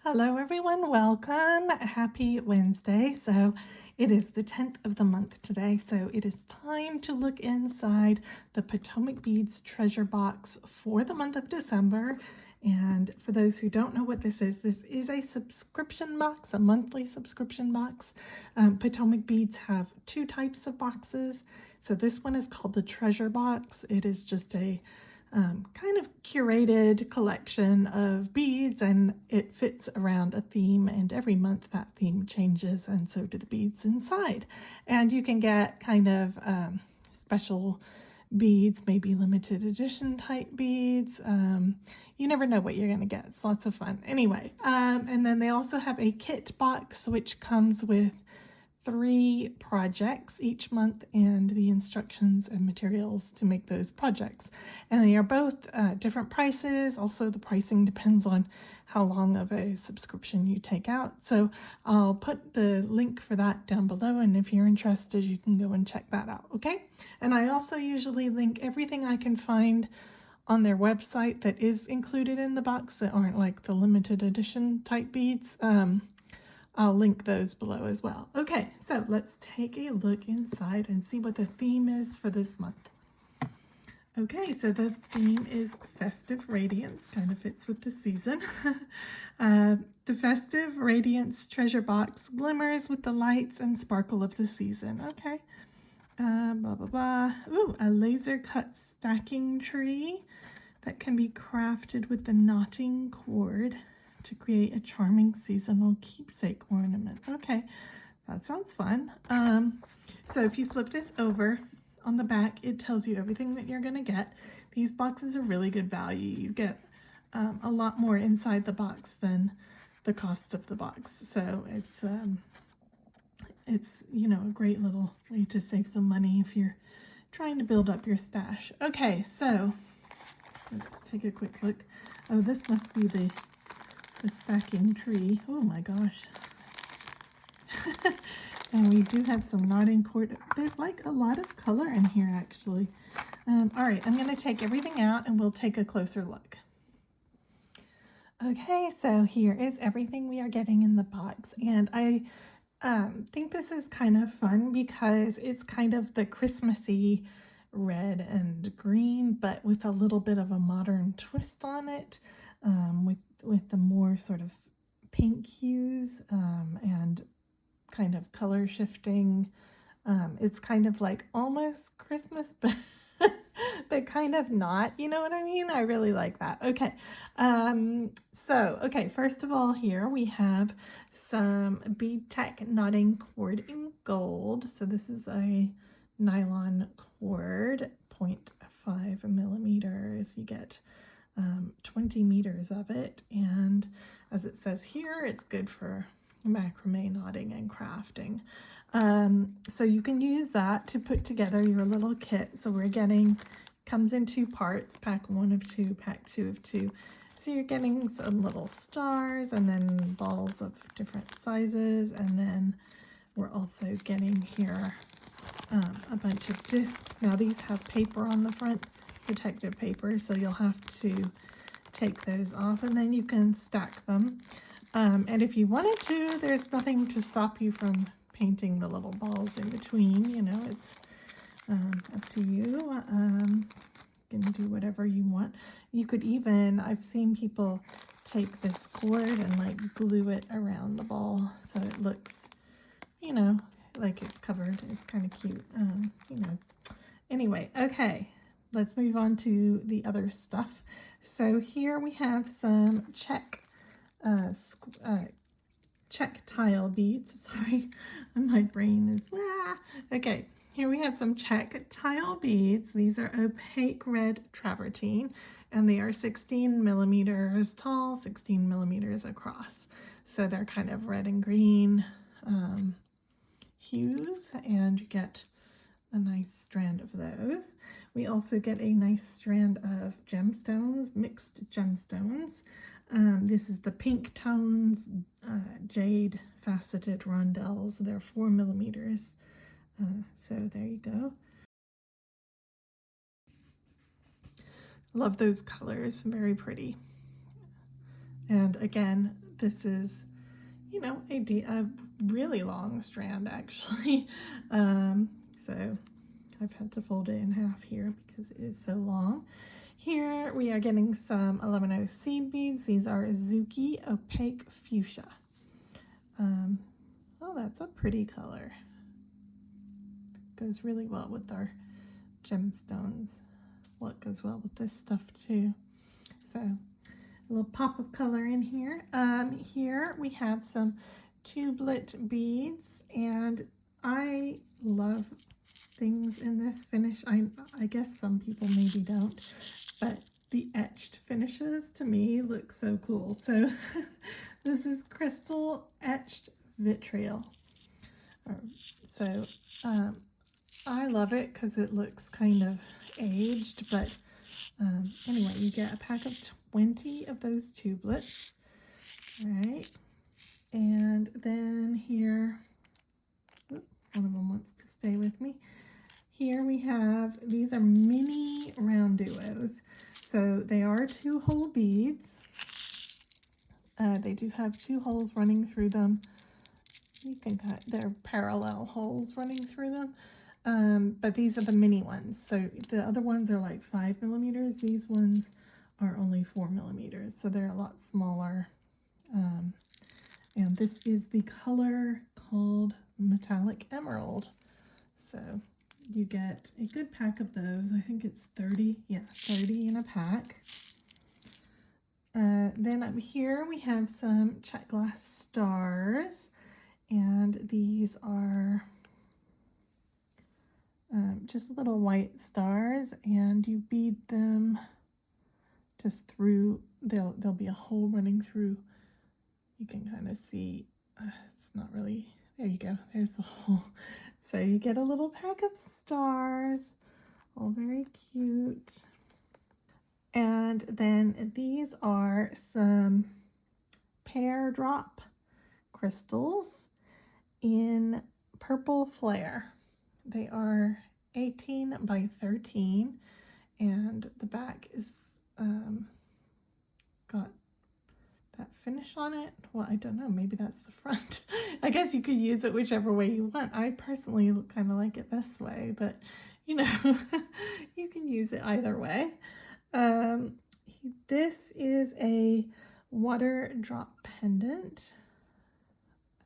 Hello everyone, welcome. Happy Wednesday. So it is the 10th of the month today, so it is time to look inside the Potomac Beads treasure box for the month of December. And for those who don't know what this is a subscription box, a monthly subscription box. Potomac Beads have two types of boxes. So this one is called the treasure box. It is just a kind of curated collection of beads, and it fits around a theme, and every month that theme changes, and so do the beads inside. And you can get kind of special beads, maybe limited edition type beads. You never know what you're going to get. It's lots of fun. Anyway, and then they also have a kit box, which comes with 3 projects each month and the instructions and materials to make those projects. And they are both different prices. Also, the pricing depends on how long of a subscription you take out. So I'll put the link for that down below, and if you're interested, you can go and check that out, okay? And I also usually link everything I can find on their website that is included in the box that aren't like the limited edition type beads. I'll link those below as well. Okay, so let's take a look inside and see what the theme is for this month. Okay, so the theme is Festive Radiance, kind of fits with the season. The Festive Radiance treasure box glimmers with the lights and sparkle of the season. Okay, blah, blah, blah. Ooh, a laser cut stacking tree that can be crafted with the knotting cord to create a charming seasonal keepsake ornament. Okay, that sounds fun. So if you flip this over, on the back, it tells you everything that you're going to get. These boxes are really good value. You get a lot more inside the box than the cost of the box. So it's you know, a great little way to save some money if you're trying to build up your stash. Okay, so let's take a quick look. Oh, this must be the stacking tree. Oh my gosh. And we do have some knotting cord. There's like a lot of color in here actually. All right, I'm going to take everything out and we'll take a closer look. Okay, so here is everything we are getting in the box, and I think this is kind of fun because it's kind of the Christmassy red and green, but with a little bit of a modern twist on it, with the more sort of pink hues and kind of color shifting. It's kind of like almost Christmas, but but kind of not, you know what I mean? I really like that. Okay, okay, first of all, here we have some BeadTec knotting cord in gold. So this is a nylon cord, 0.5 millimeters. You get 20 meters of it, and as it says here, it's good for macrame knotting and crafting. So you can use that to put together your little kit. So we're getting, comes in 2 parts, pack 1 of 2, pack 2 of 2. So you're getting some little stars and then balls of different sizes, and then we're also getting here a bunch of discs. Now these have paper on the front, protective paper, so you'll have to take those off, and then you can stack them. And if you wanted to, there's nothing to stop you from painting the little balls in between. You know, it's up to you. You can do whatever you want. You could even, I've seen people take this cord and like glue it around the ball so it looks, you know, like it's covered. It's kind of cute, you know. Anyway, okay, let's move on to the other stuff. So here we have some Czech tile beads. Sorry, my brain is okay. Here we have some Czech tile beads. These are opaque red travertine, and they are 16 millimeters tall, 16 millimeters across. So they're kind of red and green hues, and you get a nice strand of those. We also get a nice strand of gemstones, mixed gemstones. This is the pink tones, Jade faceted rondelles. They're 4 millimeters. So there you go. Love those colors, very pretty. And again, this is, you know, a really long strand actually. So I've had to fold it in half here because it is so long. Here we are getting some 11 seed beads. These are Azuki Opaque Fuchsia. Oh, that's a pretty color. Goes really well with our gemstones. Well, it goes well with this stuff too. So a little pop of color in here. Here we have some Tubelet beads, and I love things in this finish. I guess some people maybe don't, but the etched finishes to me look so cool. So this is crystal etched vitriol. So I love it because it looks kind of aged, but anyway, you get a pack of 20 of those tubelets. All right, and then here, one of them wants to stay with me. Here we have, these are mini RoundDuos. So they are 2-hole beads. They do have 2 holes running through them. You can cut, they're parallel holes running through them. But these are the mini ones. So the other ones are like 5 millimeters. These ones are only 4 millimeters. So they're a lot smaller. And this is the color called Metallic Emerald. So you get a good pack of those. I think it's 30. Yeah, 30 in a pack. Then up here we have some Czech glass stars. And these are just little white stars, and you bead them just through. There'll be a hole running through. You can kind of see, it's not really, there you go, there's the hole. So you get a little pack of stars, all very cute. And then these are some Pear drop crystals in purple flare. They are 18 by 13, and the back is got that finish on it. Well, I don't know, maybe that's the front. I guess you could use it whichever way you want. I personally kind of like it this way, but you know, you can use it either way. This is a water drop pendant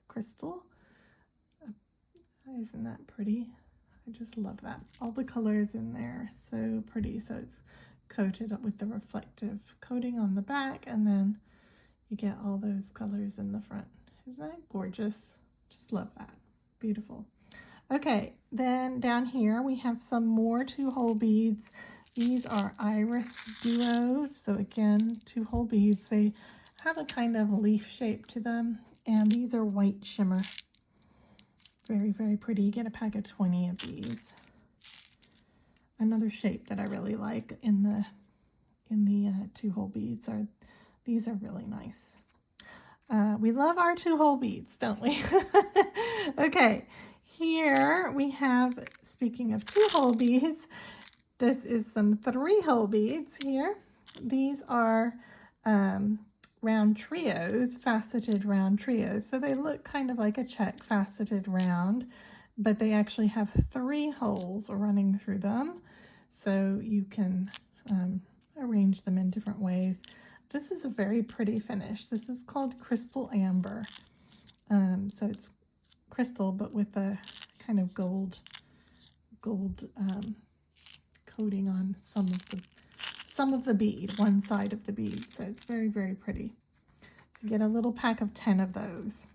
crystal. Isn't that pretty? I just love that. All the colors in there are so pretty. So it's coated up with the reflective coating on the back, and then you get all those colors in the front. Isn't that gorgeous? Just love that. Beautiful. Okay, then down here we have some more 2-hole beads. These are IrisDuos. So again, 2-hole beads. They have a kind of leaf shape to them, and these are white shimmer. Very, very pretty. You get a pack of 20 of these. Another shape that I really like in the 2-hole beads are, these are really nice. We love our 2-hole beads, don't we? Okay, here we have, speaking of 2-hole beads, this is some 3-hole beads here. These are RoundTrios, faceted RoundTrios. So they look kind of like a Czech faceted round, but they actually have 3 holes running through them. So you can arrange them in different ways. This is a very pretty finish. This is called Crystal Amber. So it's crystal, but with a kind of gold coating on some of the bead, one side of the bead. So it's very, very pretty. So you get a little pack of 10 of those.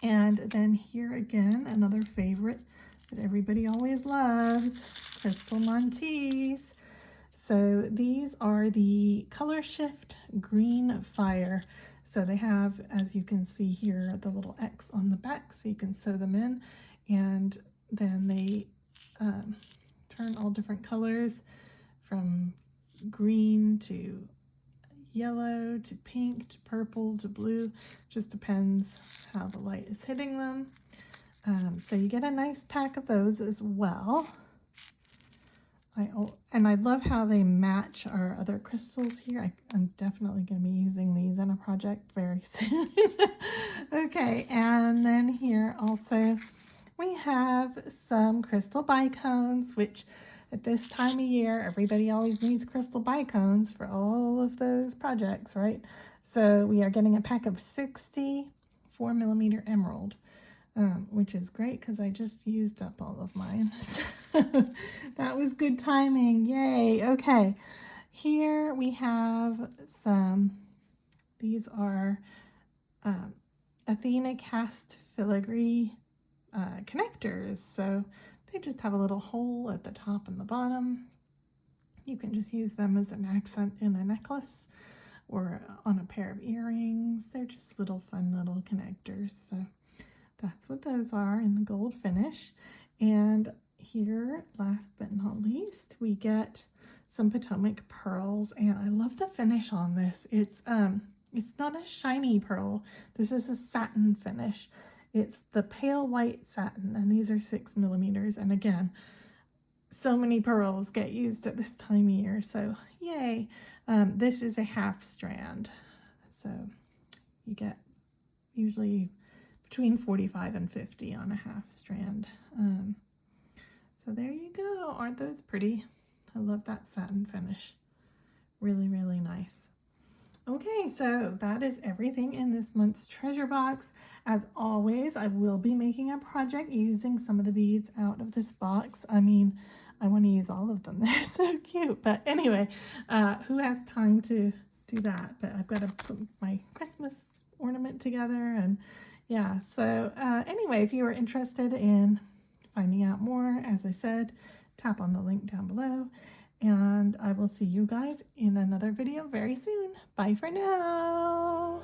And then here again, another favorite that everybody always loves, crystal Montees. So these are the Color Shift Green Fire. So they have, as you can see here, the little X on the back, so you can sew them in, and then they turn all different colors from green to yellow to pink to purple to blue. Just depends how the light is hitting them. So you get a nice pack of those as well. And I love how they match our other crystals here. I'm definitely going to be using these in a project very soon. Okay, and then here also we have some crystal bicones, which at this time of year, everybody always needs crystal bicones for all of those projects, right? So we are getting a pack of 60 4mm emerald. Which is great because I just used up all of mine. That was good timing. Yay. Okay. Here we have some, these are Athenacast filigree connectors. So they just have a little hole at the top and the bottom. You can just use them as an accent in a necklace or on a pair of earrings. They're just little fun little connectors. So that's what those are in the gold finish. And here, last but not least, we get some Potomac pearls, and I love the finish on this. It's not a shiny pearl. This is a satin finish. It's the pale white satin, and these are 6mm. And again, so many pearls get used at this time of year, so yay. This is a half strand, so you get usually between 45 and 50 on a half strand. So there you go. Aren't those pretty? I love that satin finish. Really, really nice. Okay, so that is everything in this month's treasure box. As always, I will be making a project using some of the beads out of this box. I mean, I want to use all of them. They're so cute. But anyway, who has time to do that? But I've got to put my Christmas ornament together, and yeah, so anyway, if you are interested in finding out more, as I said, tap on the link down below, and I will see you guys in another video very soon. Bye for now.